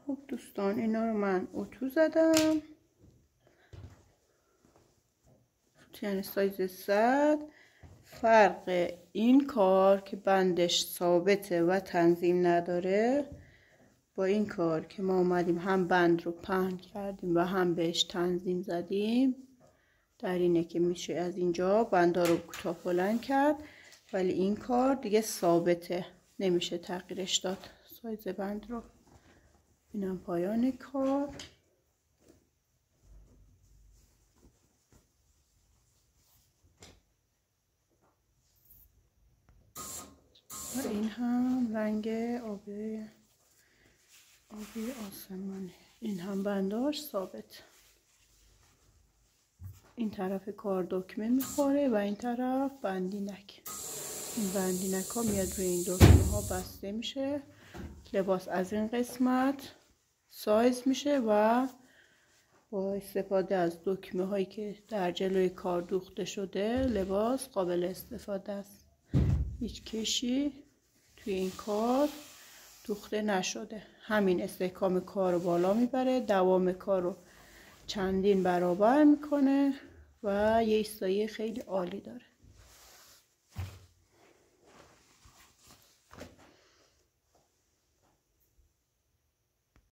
خب دوستان اینا رو من اتو زدم، یعنی سایز 100. فرق این کار که بندش ثابته و تنظیم نداره با این کار که ما اومدیم هم بند رو پهن کردیم و هم بهش تنظیم زدیم در اینه که میشه از اینجا بندا رو کوتاه بلند کرد، ولی این کار دیگه ثابته، نمیشه تغییرش داد سایز بند رو. اینم پایان کار. و این هم رنگ آبی آسمانی. این هم بنداش ثابت. این طرف کار دکمه میخوره و این طرف بندینک. این بندینک ها میاد روی این دکمه ها بسته میشه. لباس از این قسمت سایز میشه و با استفاده از دکمه هایی که در جلوی کار دوخته شده لباس قابل استفاده است. هیچ کشی توی این کار دوخته نشده. همین استحکام کار رو بالا میبره، دوام کار رو چندین برابر میکنه و یه ایستایی خیلی عالی داره.